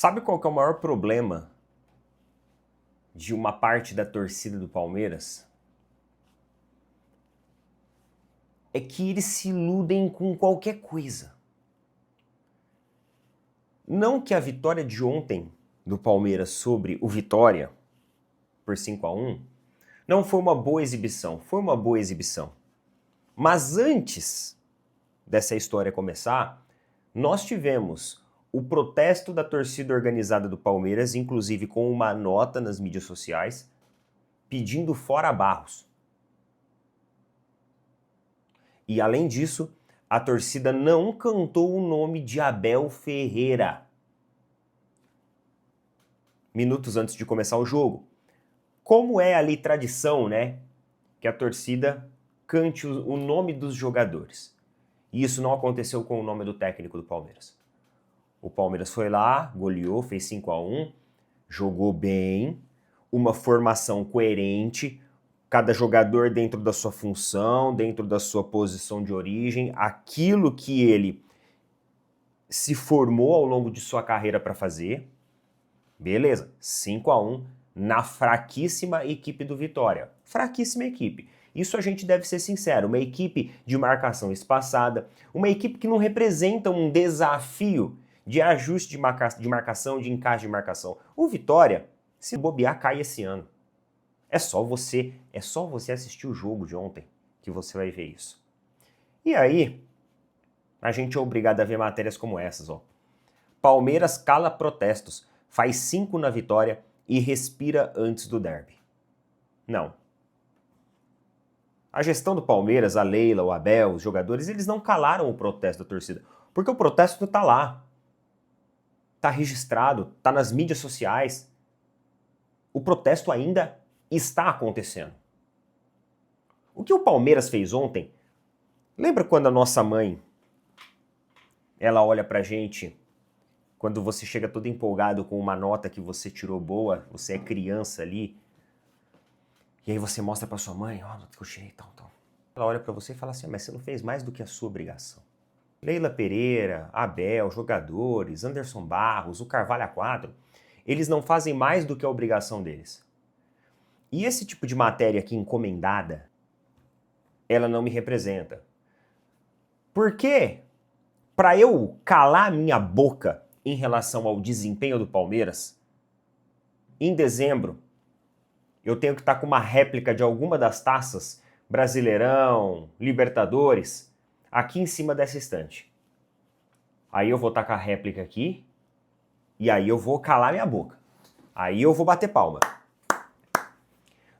Sabe qual que é o maior problema de uma parte da torcida do Palmeiras? É que eles se iludem com qualquer coisa. Não que a vitória de ontem do Palmeiras sobre o Vitória, por 5-1, não foi uma boa exibição. Foi uma boa exibição. Mas antes dessa história começar, nós tivemos o protesto da torcida organizada do Palmeiras, inclusive com uma nota nas mídias sociais, pedindo fora Barros. E além disso, a torcida não cantou o nome de Abel Ferreira minutos antes de começar o jogo. Como é ali tradição, né? Que a torcida cante o nome dos jogadores. E isso não aconteceu com o nome do técnico do Palmeiras. O Palmeiras foi lá, goleou, fez 5-1, jogou bem, uma formação coerente, cada jogador dentro da sua função, dentro da sua posição de origem, aquilo que ele se formou ao longo de sua carreira para fazer. Beleza, 5-1 na fraquíssima equipe do Vitória. Fraquíssima equipe. Isso a gente deve ser sincero, uma equipe de marcação espaçada, uma equipe que não representa um desafio de ajuste de marcação, de encaixe de marcação. O Vitória, se bobear, cai esse ano. É só você assistir o jogo de ontem que você vai ver isso. E aí, a gente é obrigado a ver matérias como essas, ó. Palmeiras cala protestos, faz 5 na Vitória e respira antes do derby. Não. A gestão do Palmeiras, a Leila, o Abel, os jogadores, eles não calaram o protesto da torcida, porque o protesto tá lá. Tá registrado, tá nas mídias sociais. O protesto ainda está acontecendo. O que o Palmeiras fez ontem, lembra quando a nossa mãe, ela olha pra gente, quando você chega todo empolgado com uma nota que você tirou boa, você é criança ali, e aí você mostra pra sua mãe, ó, nota que eu tirei, tal. Ela olha pra você e fala assim, mas você não fez mais do que a sua obrigação. Leila Pereira, Abel, jogadores, Anderson Barros, o Carvalho A4, eles não fazem mais do que a obrigação deles. E esse tipo de matéria aqui encomendada, ela não me representa. Por quê? Para eu calar minha boca em relação ao desempenho do Palmeiras, em dezembro, eu tenho que estar com uma réplica de alguma das taças, Brasileirão, Libertadores, aqui em cima dessa estante. Aí eu vou estar com a réplica aqui, e aí eu vou calar minha boca. Aí eu vou bater palma.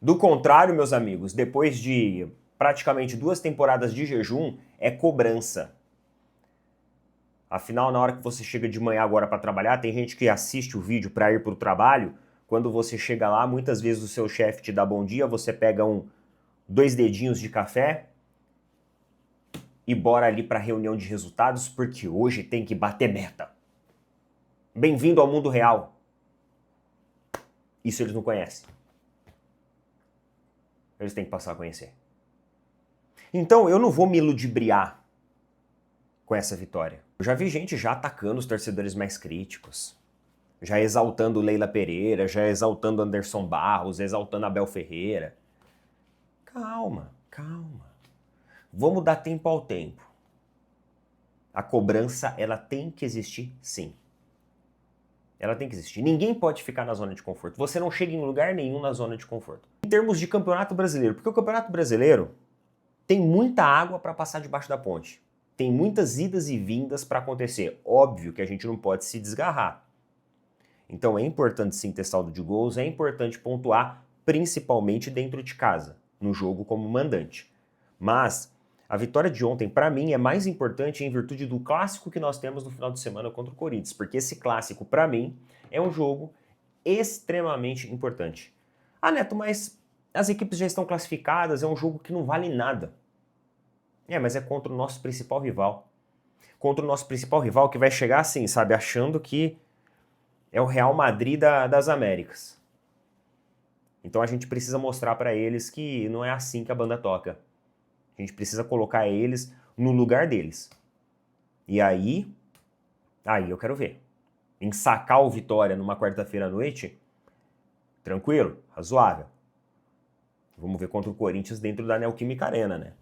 Do contrário, meus amigos, depois de praticamente 2 temporadas de jejum, é cobrança. Afinal, na hora que você chega de manhã agora para trabalhar, tem gente que assiste o vídeo para ir para o trabalho. Quando você chega lá, muitas vezes o seu chefe te dá bom dia, você pega 2 dedinhos de café e bora ali para a reunião de resultados, porque hoje tem que bater meta. Bem-vindo ao mundo real. Isso eles não conhecem. Eles têm que passar a conhecer. Então, eu não vou me ludibriar com essa vitória. Eu já vi gente já atacando os torcedores mais críticos, já exaltando Leila Pereira, já exaltando Anderson Barros, exaltando Abel Ferreira. Calma. Vamos dar tempo ao tempo. A cobrança, ela tem que existir, sim. Ela tem que existir. Ninguém pode ficar na zona de conforto. Você não chega em lugar nenhum na zona de conforto. Em termos de Campeonato Brasileiro, porque o Campeonato Brasileiro tem muita água para passar debaixo da ponte. Tem muitas idas e vindas para acontecer. Óbvio que a gente não pode se desgarrar. Então é importante sim ter saldo de gols, é importante pontuar, principalmente dentro de casa, no jogo como mandante. Mas a vitória de ontem, para mim, é mais importante em virtude do clássico que nós temos no final de semana contra o Corinthians, porque esse clássico, para mim, é um jogo extremamente importante. Ah, Neto, mas as equipes já estão classificadas, é um jogo que não vale nada. Mas é contra o nosso principal rival. Contra o nosso principal rival que vai chegar assim, sabe, achando que é o Real Madrid das Américas. Então a gente precisa mostrar para eles que não é assim que a banda toca. A gente precisa colocar eles no lugar deles. E aí eu quero ver. em sacar o Vitória numa quarta-feira à noite, tranquilo, razoável. Vamos ver contra o Corinthians dentro da Neoquímica Arena, né?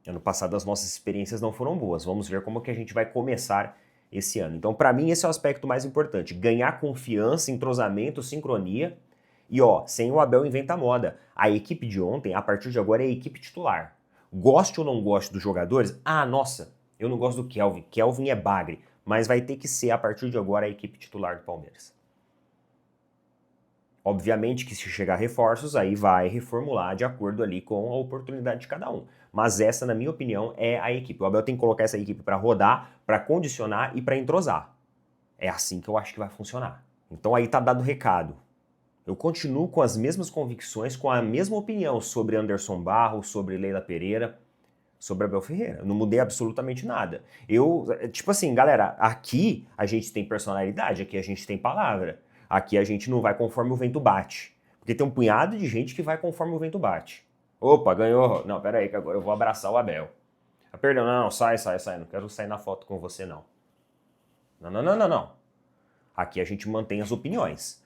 Ano passado as nossas experiências não foram boas. Vamos ver como que a gente vai começar esse ano. Então, para mim, esse é o aspecto mais importante. Ganhar confiança, entrosamento, sincronia. E ó, sem o Abel inventa moda. A equipe de ontem, a partir de agora, é a equipe titular. Goste ou não goste dos jogadores? Ah, nossa, eu não gosto do Kelvin. Kelvin é bagre. Mas vai ter que ser, a partir de agora, a equipe titular do Palmeiras. Obviamente que se chegar reforços, aí vai reformular de acordo ali com a oportunidade de cada um. Mas essa, na minha opinião, é a equipe. O Abel tem que colocar essa equipe para rodar, para condicionar e para entrosar. É assim que eu acho que vai funcionar. Então aí tá dado o recado. Eu continuo com as mesmas convicções, com a mesma opinião sobre Anderson Barros, sobre Leila Pereira, sobre Abel Ferreira. Eu não mudei absolutamente nada. Tipo assim, galera, aqui a gente tem personalidade, aqui a gente tem palavra. Aqui a gente não vai conforme o vento bate. Porque tem um punhado de gente que vai conforme o vento bate. Opa, ganhou. Não, pera aí que agora eu vou abraçar o Abel. Ah, perdão, não, sai. Não quero sair na foto com você, não. Não. Aqui a gente mantém as opiniões.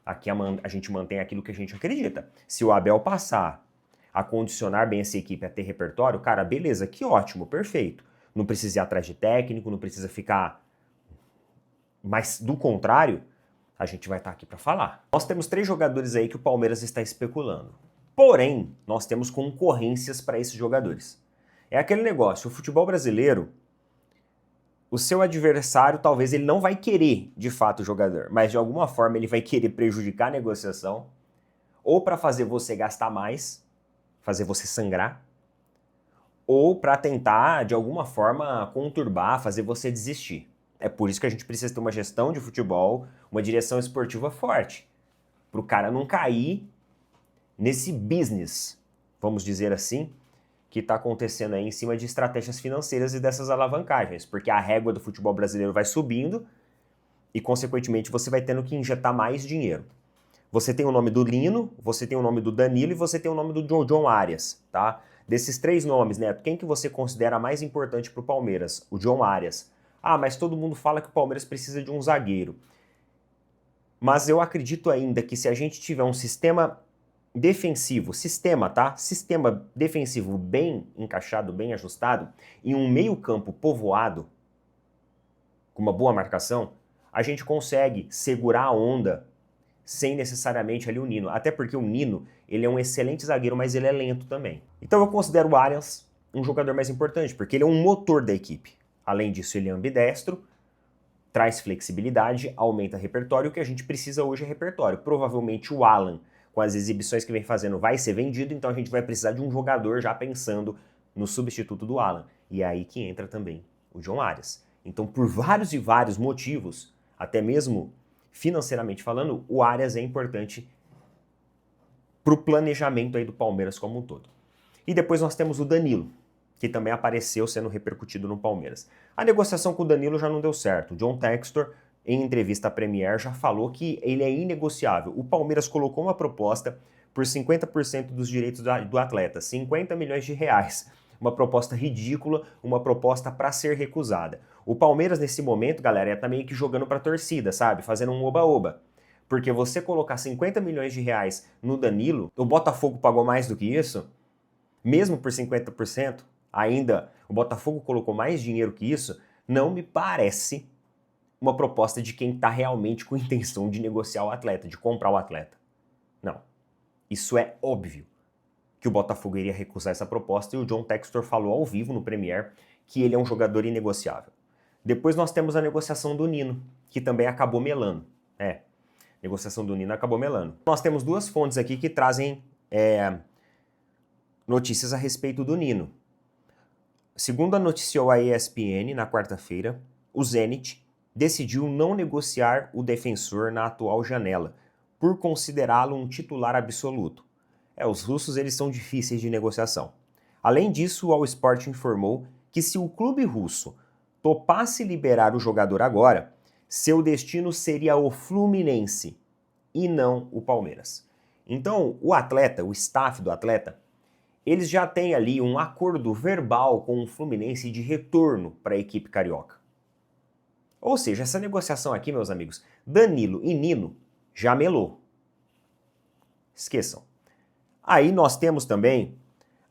Aqui a gente mantém aquilo que a gente acredita. Se o Abel passar a condicionar bem essa equipe a ter repertório, cara, beleza, que ótimo, perfeito. Não precisa ir atrás de técnico, não precisa ficar... Mas, do contrário, a gente vai estar aqui para falar. Nós temos 3 jogadores aí que o Palmeiras está especulando. Porém, nós temos concorrências para esses jogadores. É aquele negócio, o futebol brasileiro, o seu adversário talvez ele não vai querer de fato o jogador, mas de alguma forma ele vai querer prejudicar a negociação, ou para fazer você gastar mais, fazer você sangrar, ou para tentar de alguma forma conturbar, fazer você desistir. É por isso que a gente precisa ter uma gestão de futebol, uma direção esportiva forte, para o cara não cair nesse business, vamos dizer assim, que está acontecendo aí em cima de estratégias financeiras e dessas alavancagens, porque a régua do futebol brasileiro vai subindo e, consequentemente, você vai tendo que injetar mais dinheiro. Você tem o nome do Lino, você tem o nome do Danilo e você tem o nome do John Arias, tá? Desses 3 nomes, Neto, quem que você considera mais importante para o Palmeiras? O John Arias. Ah, mas todo mundo fala que o Palmeiras precisa de um zagueiro. Mas eu acredito ainda que se a gente tiver um sistema defensivo, sistema defensivo bem encaixado, bem ajustado, e um meio-campo povoado, com uma boa marcação, a gente consegue segurar a onda sem necessariamente ali o Nino. Até porque o Nino, ele é um excelente zagueiro, mas ele é lento também. Então eu considero o Arias um jogador mais importante, porque ele é um motor da equipe. Além disso, ele é ambidestro, traz flexibilidade, aumenta repertório. O que a gente precisa hoje é repertório. Provavelmente o Alan, com as exibições que vem fazendo, vai ser vendido, então a gente vai precisar de um jogador já pensando no substituto do Alan. E é aí que entra também o John Arias. Então, por vários e vários motivos, até mesmo financeiramente falando, o Arias é importante para o planejamento aí do Palmeiras como um todo. E depois nós temos o Danilo, que também apareceu sendo repercutido no Palmeiras. A negociação com o Danilo já não deu certo. O John Textor, em entrevista à Premier, já falou que ele é inegociável. O Palmeiras colocou uma proposta por 50% dos direitos do atleta, 50 milhões de reais. Uma proposta ridícula, uma proposta para ser recusada. O Palmeiras, nesse momento, galera, tá meio que jogando para a torcida, sabe? Fazendo um oba-oba. Porque você colocar 50 milhões de reais no Danilo, o Botafogo pagou mais do que isso, mesmo por 50%, ainda o Botafogo colocou mais dinheiro que isso, não me parece uma proposta de quem está realmente com intenção de negociar o atleta, de comprar o atleta. Não. Isso é óbvio que o Botafogo iria recusar essa proposta e o John Textor falou ao vivo no Premier que ele é um jogador inegociável. Depois nós temos a negociação do Nino, que também acabou melando. A negociação do Nino acabou melando. Nós temos 2 fontes aqui que trazem notícias a respeito do Nino. Segundo noticiou a ESPN na quarta-feira, o Zenit decidiu não negociar o defensor na atual janela, por considerá-lo um titular absoluto. Os russos eles são difíceis de negociação. Além disso, o All Sport informou que se o clube russo topasse liberar o jogador agora, seu destino seria o Fluminense e não o Palmeiras. Então, o atleta, o staff do atleta, eles já têm ali um acordo verbal com o Fluminense de retorno para a equipe carioca. Ou seja, essa negociação aqui, meus amigos, Danilo e Nino já melou. Esqueçam. Aí nós temos também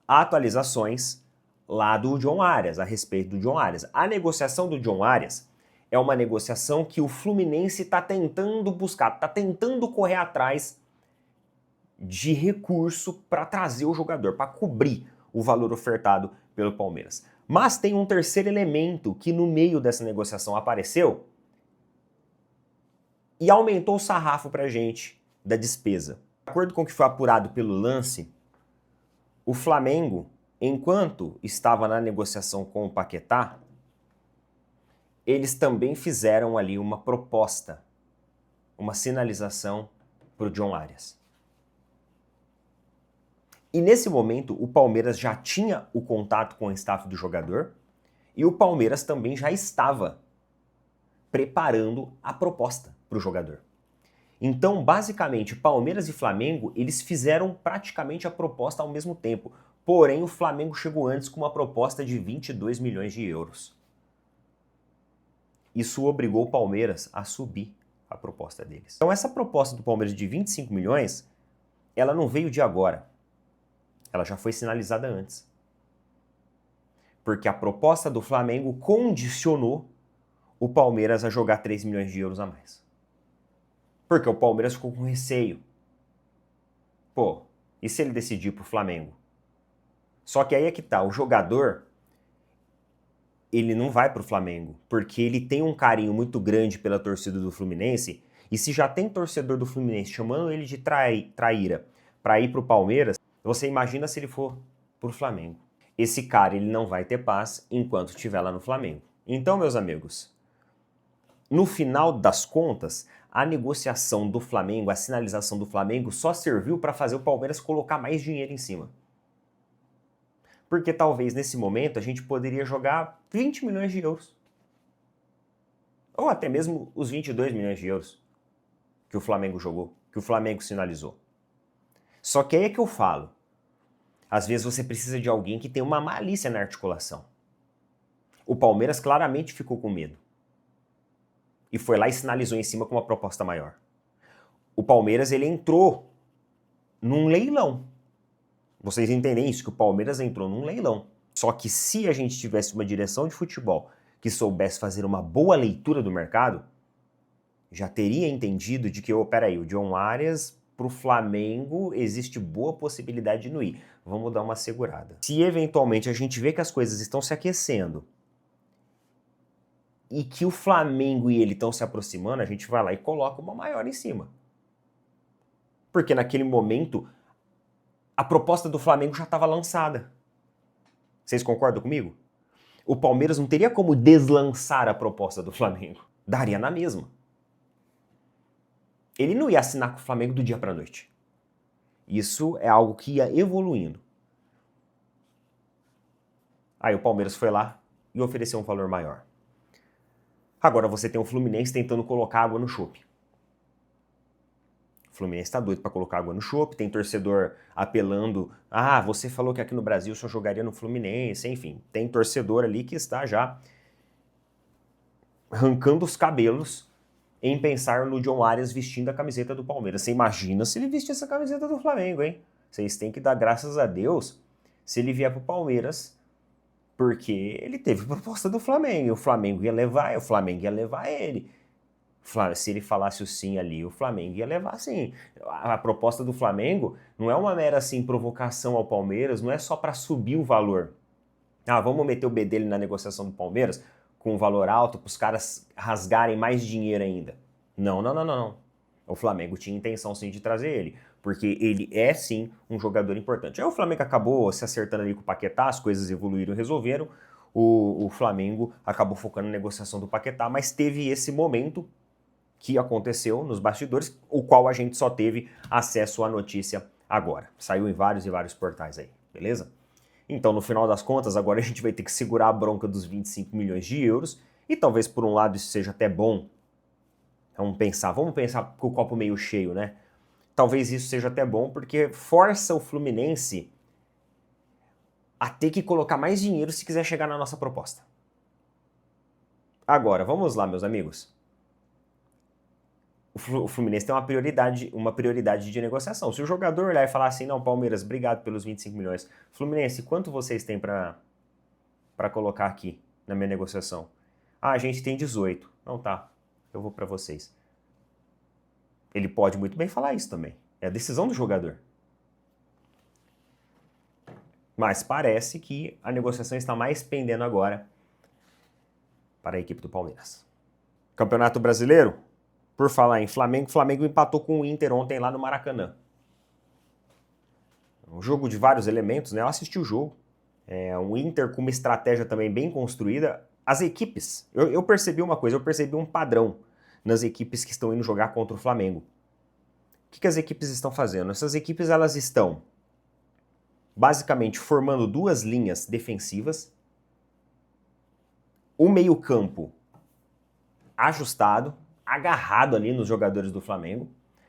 atualizações lá do John Arias, a respeito do John Arias. A negociação do John Arias é uma negociação que o Fluminense está tentando buscar, está tentando correr atrás de recurso para trazer o jogador, para cobrir o valor ofertado pelo Palmeiras. Mas tem um terceiro elemento que no meio dessa negociação apareceu e aumentou o sarrafo para a gente da despesa. De acordo com o que foi apurado pelo Lance, o Flamengo, enquanto estava na negociação com o Paquetá, eles também fizeram ali uma proposta, uma sinalização para o John Arias. E nesse momento, o Palmeiras já tinha o contato com o staff do jogador e o Palmeiras também já estava preparando a proposta para o jogador. Então, basicamente, Palmeiras e Flamengo, eles fizeram praticamente a proposta ao mesmo tempo. Porém, o Flamengo chegou antes com uma proposta de 22 milhões de euros. Isso obrigou o Palmeiras a subir a proposta deles. Então, essa proposta do Palmeiras de 25 milhões, ela não veio de agora. Ela já foi sinalizada antes. Porque a proposta do Flamengo condicionou o Palmeiras a jogar 3 milhões de euros a mais. Porque o Palmeiras ficou com receio. Pô, e se ele decidir pro Flamengo? Só que aí é que tá, o jogador, ele não vai pro Flamengo, porque ele tem um carinho muito grande pela torcida do Fluminense, e se já tem torcedor do Fluminense chamando ele de traíra para ir pro Palmeiras, você imagina se ele for pro Flamengo. Esse cara, ele não vai ter paz enquanto estiver lá no Flamengo. Então, meus amigos, no final das contas, a negociação do Flamengo, a sinalização do Flamengo só serviu para fazer o Palmeiras colocar mais dinheiro em cima. Porque talvez nesse momento a gente poderia jogar 20 milhões de euros. Ou até mesmo os 22 milhões de euros que o Flamengo jogou, que o Flamengo sinalizou. Só que aí é que eu falo. Às vezes você precisa de alguém que tenha uma malícia na articulação. O Palmeiras claramente ficou com medo. E foi lá e sinalizou em cima com uma proposta maior. O Palmeiras, ele entrou num leilão. Vocês entendem isso? Que o Palmeiras entrou num leilão. Só que se a gente tivesse uma direção de futebol que soubesse fazer uma boa leitura do mercado, já teria entendido de que, peraí, o John Arias pro Flamengo existe boa possibilidade de não ir. Vamos dar uma segurada. Se eventualmente a gente vê que as coisas estão se aquecendo e que o Flamengo e ele estão se aproximando, a gente vai lá e coloca uma maior em cima. Porque naquele momento, a proposta do Flamengo já estava lançada. Vocês concordam comigo? O Palmeiras não teria como deslançar a proposta do Flamengo. Daria na mesma. Ele não ia assinar com o Flamengo do dia para a noite. Isso é algo que ia evoluindo. Aí o Palmeiras foi lá e ofereceu um valor maior. Agora você tem o Fluminense tentando colocar água no chope. O Fluminense tá doido para colocar água no chope, tem torcedor apelando, você falou que aqui no Brasil só jogaria no Fluminense, enfim, tem torcedor ali que está já arrancando os cabelos em pensar no John Arias vestindo a camiseta do Palmeiras. Você imagina se ele vestir essa camiseta do Flamengo, hein? Vocês têm que dar graças a Deus se ele vier pro Palmeiras, porque ele teve proposta do Flamengo, e o Flamengo ia levar ele. Se ele falasse o sim ali, o Flamengo ia levar sim. A proposta do Flamengo não é uma mera assim, provocação ao Palmeiras, não é só para subir o valor. Vamos meter o B dele na negociação do Palmeiras com um valor alto para os caras rasgarem mais dinheiro ainda. Não. O Flamengo tinha intenção sim de trazer ele, porque ele é sim um jogador importante. Aí o Flamengo acabou se acertando ali com o Paquetá, as coisas evoluíram e resolveram. O Flamengo acabou focando na negociação do Paquetá, mas teve esse momento que aconteceu nos bastidores, o qual a gente só teve acesso à notícia agora. Saiu em vários e vários portais aí, beleza? Então, no final das contas, agora a gente vai ter que segurar a bronca dos 25 milhões de euros, e talvez por um lado isso seja até bom. Vamos pensar com o copo meio cheio, né? Talvez isso seja até bom, porque força o Fluminense a ter que colocar mais dinheiro se quiser chegar na nossa proposta. Agora, vamos lá, meus amigos. O Fluminense tem uma prioridade de negociação. Se o jogador olhar e falar assim, não, Palmeiras, obrigado pelos 25 milhões. Fluminense, quanto vocês têm para colocar aqui na minha negociação? Ah, a gente tem 18. Não, tá, eu vou para vocês. Ele pode muito bem falar isso também. É a decisão do jogador. Mas parece que a negociação está mais pendendo agora para a equipe do Palmeiras. Campeonato Brasileiro? Por falar em Flamengo, o Flamengo empatou com o Inter ontem lá no Maracanã. Um jogo de vários elementos, né? Eu assisti o jogo. Um Inter com uma estratégia também bem construída. As equipes, eu percebi uma coisa, eu percebi um padrão nas equipes que estão indo jogar contra o Flamengo. O que as equipes estão fazendo? Essas equipes elas estão basicamente formando duas linhas defensivas, o meio-campo ajustado, agarrado ali nos jogadores do Flamengo,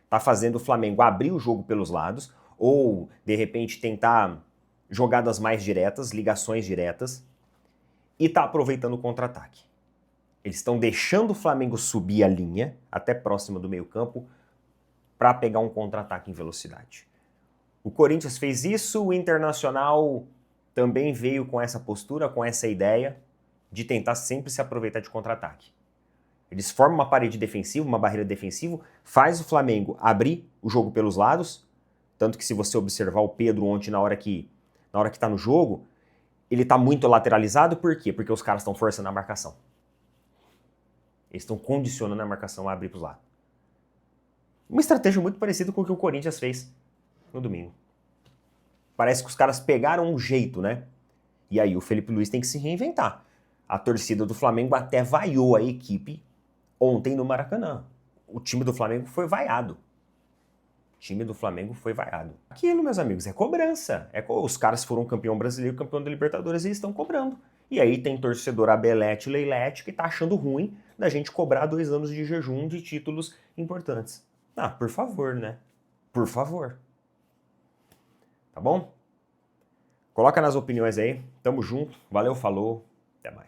tá fazendo o Flamengo abrir o jogo pelos lados, ou de repente tentar jogadas mais diretas, ligações diretas, e tá aproveitando o contra-ataque. Eles estão deixando o Flamengo subir a linha, até próxima do meio-campo, para pegar um contra-ataque em velocidade. O Corinthians fez isso, o Internacional também veio com essa postura, com essa ideia de tentar sempre se aproveitar de contra-ataque. Eles formam uma parede defensiva, uma barreira defensiva, faz o Flamengo abrir o jogo pelos lados, tanto que se você observar o Pedro ontem na hora que tá no jogo, ele tá muito lateralizado, por quê? Porque os caras estão forçando a marcação. Eles estão condicionando a marcação a abrir para os lados. Uma estratégia muito parecida com o que o Corinthians fez no domingo. Parece que os caras pegaram um jeito, né? E aí o Felipe Luiz tem que se reinventar. A torcida do Flamengo até vaiou a equipe ontem no Maracanã. O time do Flamengo foi vaiado. O time do Flamengo foi vaiado. Aquilo, meus amigos, é cobrança. Os caras foram campeão brasileiro, campeão da Libertadores e estão cobrando. E aí tem torcedor Abelete, Leilete, que tá achando ruim da gente cobrar 2 anos de jejum de títulos importantes. Ah, por favor, né? Por favor. Tá bom? Coloca nas opiniões aí. Tamo junto. Valeu, falou. Até mais.